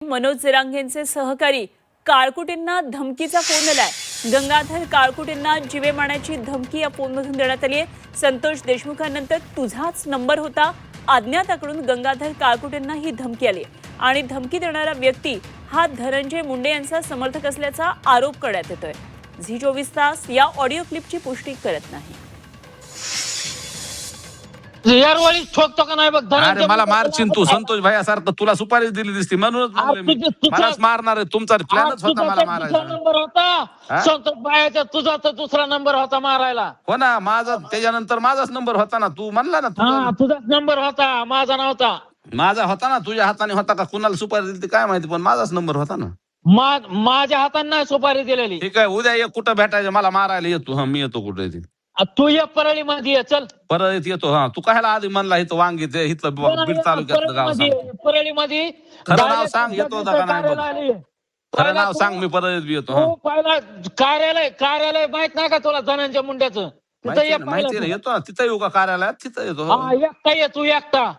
मनोज जरांगेंचे सहकारी काळकुटींना धमकीचा फोन आलाय। गंगाधर काळकुटींना जीवे मारण्याची धमकी या फोनमधून देण्यात आली आहे। संतोष देशमुखांनंतर तुझाच नंबर होता अज्ञाताकडून गंगाधर काळकुटींना ही धमकी आली आणि धमकी देणारा व्यक्ती हा धनंजय मुंडे यांचा समर्थक असल्याचा आरोप करण्यात येतोय। झी24 तास या ऑडिओ क्लिपची पुष्टी करत नाही। यारवाळी ठोकतो का नाही बघ। अरे मला मारशील तू संतोष भाई सारखं तुला सुपारी दिली दिसती म्हणूनच म्हणलोय मी मलाच मारणार आहे। तुमचा प्लॅनच होता मला मारायचा। नंबर होता संतोष भाईचा, तुझा तर दुसरा नंबर होता मारायला। हो ना, माझा त्याच्यानंतर माझाच नंबर होता ना। तू म्हणला ना तुझाच नंबर होता, माझा नव्हता। माझा होता ना, तुझ्या हाताने होता का कुणाला सुपारी दिली काय माहिती, पण माझाच नंबर होता ना। माझ्या हाताने नाही सुपारी दिलेली। ठीक आहे, उद्या ये, कुठं भेटायचं मला मारायला येतो। हा मी येतो कुठे ती तू ये परळी मध्ये ये, चल परत येतो। हा तू कायला आधी म्हणला इथं वांगी ते इथलं बीड तालुक्यातलं गाव सांग। परळी मध्ये खरं नाव सांग, येतो का नाही बघ। खरं नाव सांग, मी परत येतो। हा पहिला कार्यालय माहित नाही का तुला धनंजय मुंड्याचं? तिथं ये, माहिती नाही, येतो ना तिथं येऊ का कार्यालयात? तिथं येतो। एकटा ये, तू एकटा।